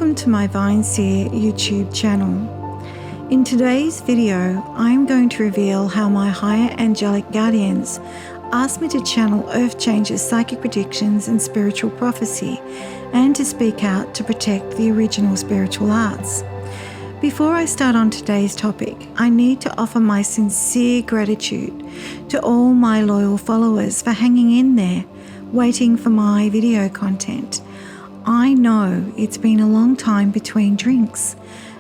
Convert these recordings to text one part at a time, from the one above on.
Welcome to my Vineseer YouTube channel. In today's video, I am going to reveal how my higher angelic guardians asked me to channel Earth Changer's psychic predictions and spiritual prophecy, and to speak out to protect the original spiritual arts. Before I start on today's topic, I need to offer my sincere gratitude to all my loyal followers for hanging in there, waiting for my video content. I know it's been a long time between drinks,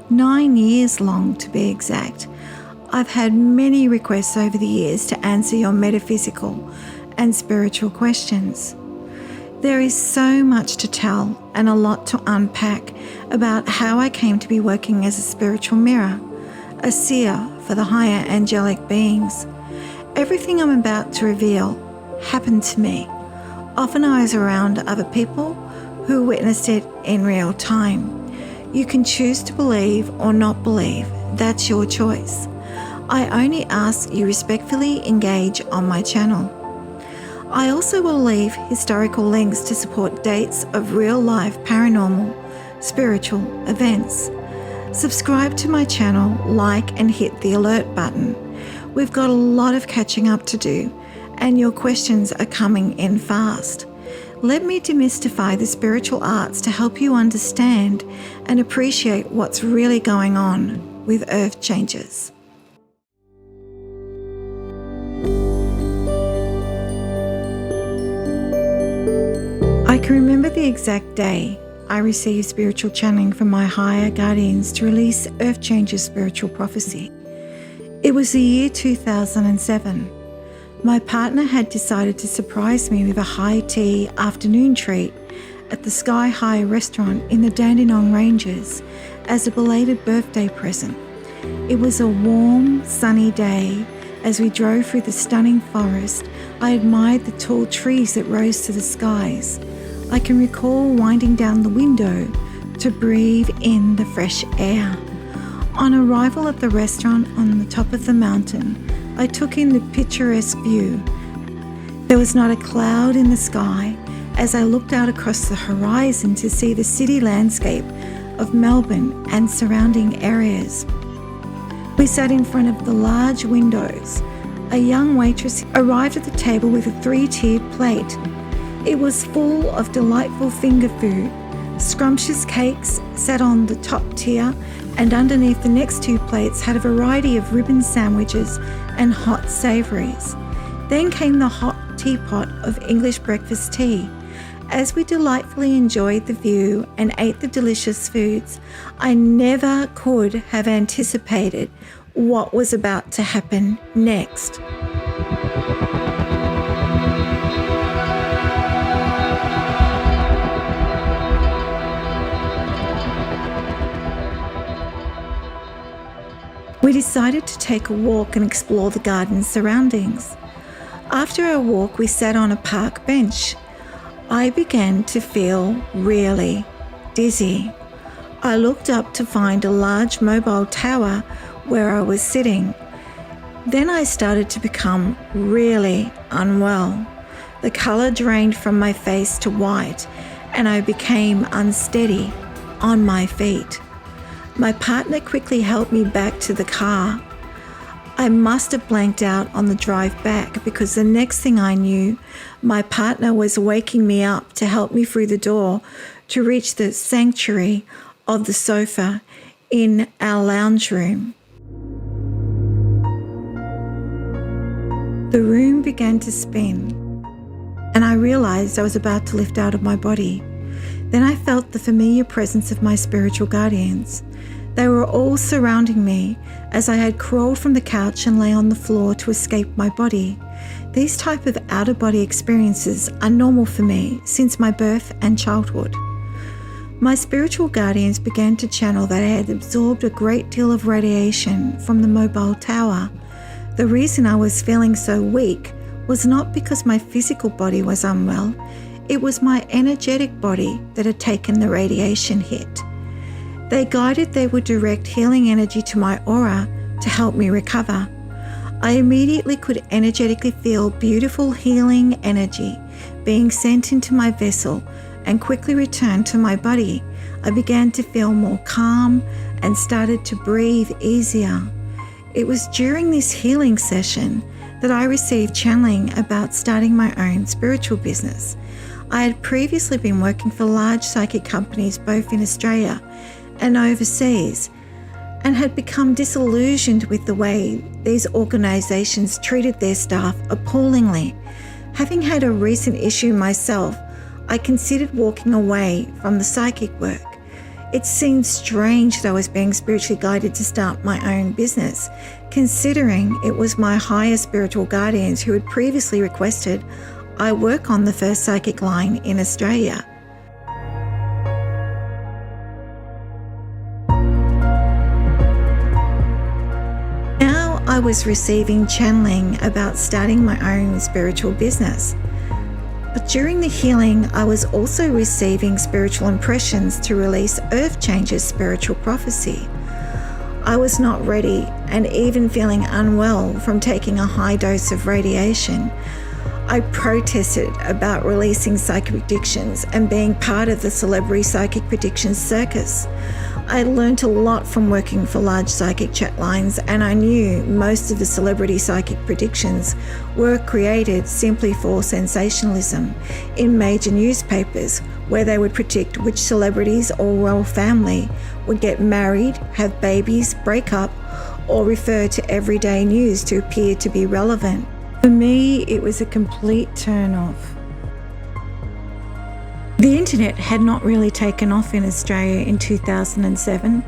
9 years long to be exact. I've had many requests over the years to answer your metaphysical and spiritual questions. There is so much to tell and a lot to unpack about how I came to be working as a spiritual mirror, a seer for the higher angelic beings. Everything I'm about to reveal happened to me. Often I was around other people who witnessed it in real time. You can choose to believe or not believe. That's your choice. I only ask you respectfully engage on my channel. I also will leave historical links to support dates of real-life paranormal, spiritual events. Subscribe to my channel, like and hit the alert button. We've got a lot of catching up to do, and your questions are coming in fast. Let me demystify the spiritual arts to help you understand and appreciate what's really going on with Earth Changers. I can remember the exact day I received spiritual channeling from my higher guardians to release Earth Changers spiritual prophecy. It was the year 2007. My partner had decided to surprise me with a high tea afternoon treat at the Sky High restaurant in the Dandenong Ranges as a belated birthday present. It was a warm, sunny day. As we drove through the stunning forest, I admired the tall trees that rose to the skies. I can recall winding down the window to breathe in the fresh air. On arrival at the restaurant on the top of the mountain, I took in the picturesque view. There was not a cloud in the sky as I looked out across the horizon to see the city landscape of Melbourne and surrounding areas. We sat in front of the large windows. A young waitress arrived at the table with a 3-tiered plate. It was full of delightful finger food. Scrumptious cakes sat on the top tier, and underneath the next 2 plates had a variety of ribbon sandwiches and hot savouries. Then came the hot teapot of English breakfast tea. As we delightfully enjoyed the view and ate the delicious foods, I never could have anticipated what was about to happen next. We decided to take a walk and explore the garden's surroundings. After our walk, we sat on a park bench. I began to feel really dizzy. I looked up to find a large mobile tower where I was sitting. Then I started to become really unwell. The colour drained from my face to white, and I became unsteady on my feet. My partner quickly helped me back to the car. I must have blanked out on the drive back because the next thing I knew, my partner was waking me up to help me through the door to reach the sanctuary of the sofa in our lounge room. The room began to spin, and I realized I was about to lift out of my body. Then I felt the familiar presence of my spiritual guardians. They were all surrounding me as I had crawled from the couch and lay on the floor to escape my body. These type of out-of-body experiences are normal for me since my birth and childhood. My spiritual guardians began to channel that I had absorbed a great deal of radiation from the mobile tower. The reason I was feeling so weak was not because my physical body was unwell. It was my energetic body that had taken the radiation hit. They guided they would direct healing energy to my aura to help me recover. I immediately could energetically feel beautiful healing energy being sent into my vessel and quickly returned to my body. I began to feel more calm and started to breathe easier. It was during this healing session that I received channeling about starting my own spiritual business. I had previously been working for large psychic companies both in Australia and overseas, and had become disillusioned with the way these organisations treated their staff appallingly. Having had a recent issue myself, I considered walking away from the psychic work. It seemed strange that I was being spiritually guided to start my own business, considering it was my higher spiritual guardians who had previously requested I work on the first psychic line in Australia. Now I was receiving channeling about starting my own spiritual business. But during the healing, I was also receiving spiritual impressions to release Earth Changes spiritual prophecy. I was not ready and even feeling unwell from taking a high dose of radiation. I protested about releasing psychic predictions and being part of the celebrity psychic predictions circus. I learned a lot from working for large psychic chat lines, and I knew most of the celebrity psychic predictions were created simply for sensationalism in major newspapers, where they would predict which celebrities or royal family would get married, have babies, break up, or refer to everyday news to appear to be relevant. For me, it was a complete turn-off. The internet had not really taken off in Australia in 2007.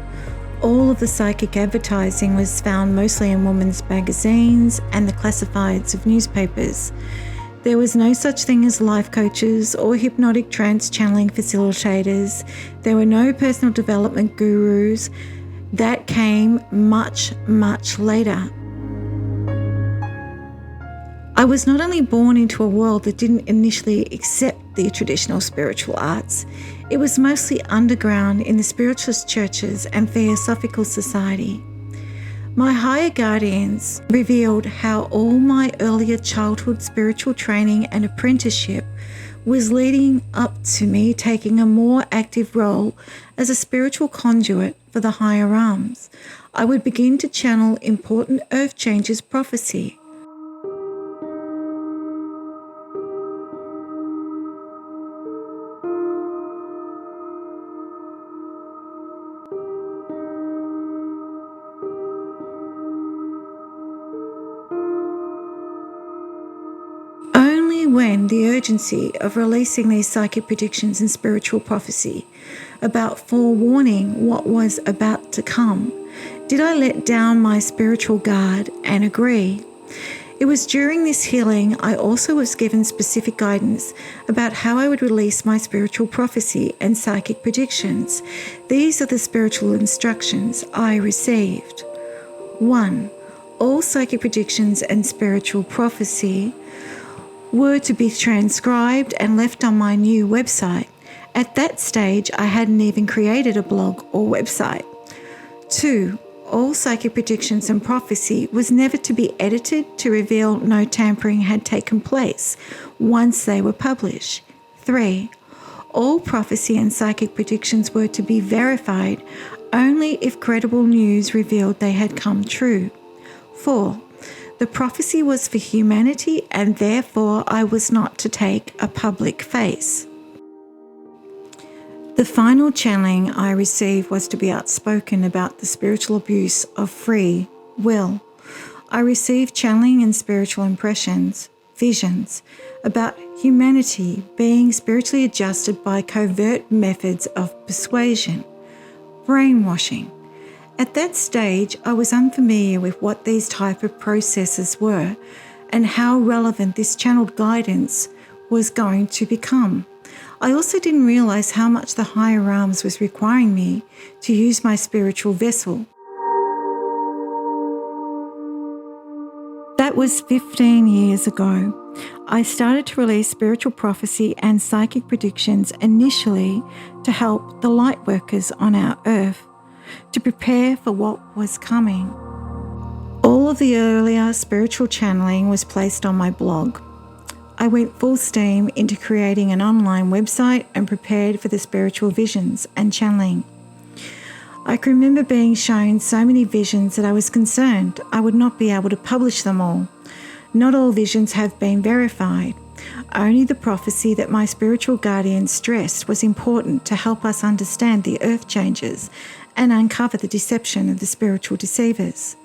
All of the psychic advertising was found mostly in women's magazines and the classifieds of newspapers. There was no such thing as life coaches or hypnotic trance channeling facilitators. There were no personal development gurus. That came much, much later. I was not only born into a world that didn't initially accept the traditional spiritual arts, it was mostly underground in the spiritualist churches and Theosophical Society. My higher guardians revealed how all my earlier childhood spiritual training and apprenticeship was leading up to me taking a more active role as a spiritual conduit for the higher realms. I would begin to channel important Earth Changes prophecy. When the urgency of releasing these psychic predictions and spiritual prophecy about forewarning what was about to come, did I let down my spiritual guard and agree. It was during this healing I also was given specific guidance about how I would release my spiritual prophecy and psychic predictions. These are the spiritual instructions I received. 1. All psychic predictions and spiritual prophecy were to be transcribed and left on my new website. At that stage, I hadn't even created a blog or website. 2. All psychic predictions and prophecy was never to be edited to reveal no tampering had taken place once they were published. 3. All prophecy and psychic predictions were to be verified only if credible news revealed they had come true. 4. The prophecy was for humanity, and therefore I was not to take a public face. The final channeling I received was to be outspoken about the spiritual abuse of free will. I received channeling and spiritual impressions, visions, about humanity being spiritually adjusted by covert methods of persuasion, brainwashing. At that stage, I was unfamiliar with what these type of processes were and how relevant this channeled guidance was going to become. I also didn't realize how much the higher realms was requiring me to use my spiritual vessel. That was 15 years ago. I started to release spiritual prophecy and psychic predictions initially to help the light workers on our earth, to prepare for what was coming. All of the earlier spiritual channeling was placed on my blog. I went full steam into creating an online website and prepared for the spiritual visions and channeling. I can remember being shown so many visions that I was concerned I would not be able to publish them all. Not all visions have been verified. Only the prophecy that my spiritual guardian stressed was important to help us understand the earth changes and uncover the deception of the spiritual deceivers.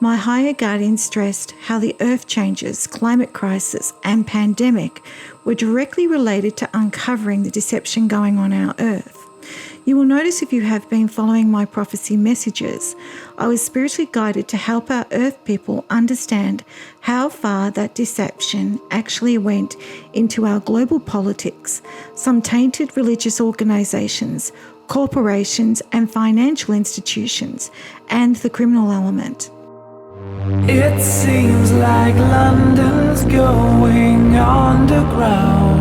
My higher guardian stressed how the earth changes, climate crisis, and pandemic were directly related to uncovering the deception going on our earth. You will notice if you have been following my prophecy messages, I was spiritually guided to help our earth people understand how far that deception actually went into our global politics, some tainted religious organisations, corporations and financial institutions, and the criminal element. It seems like London's going underground.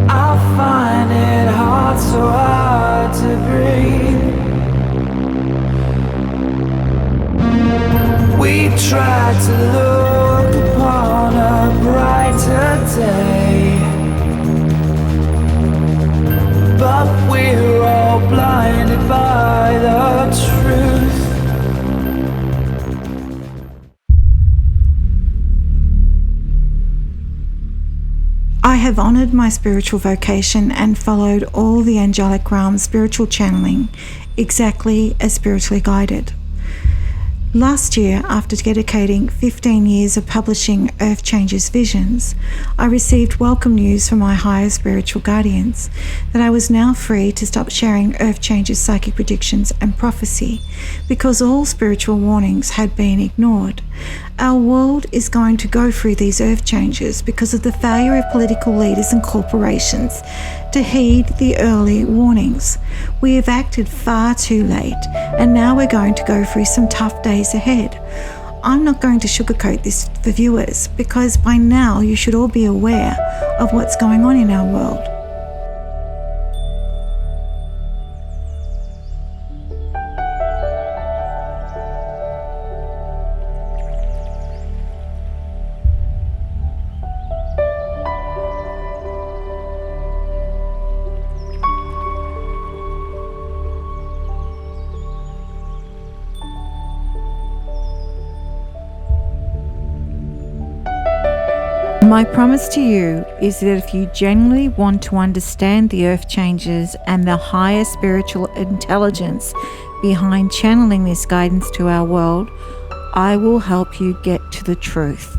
I find it hard, so hard to breathe. We try to look upon a brighter day, but we're all blinded by the truth. I have honoured my spiritual vocation and followed all the angelic realm spiritual channeling exactly as spiritually guided. Last year, after dedicating 15 years of publishing Earth Changes Visions, I received welcome news from my higher spiritual guardians that I was now free to stop sharing Earth Changes psychic predictions and prophecy because all spiritual warnings had been ignored. Our world is going to go through these earth changes because of the failure of political leaders and corporations to heed the early warnings. We have acted far too late, and now we're going to go through some tough days ahead. I'm not going to sugarcoat this for viewers because by now you should all be aware of what's going on in our world. My promise to you is that if you genuinely want to understand the earth changes and the higher spiritual intelligence behind channeling this guidance to our world, I will help you get to the truth.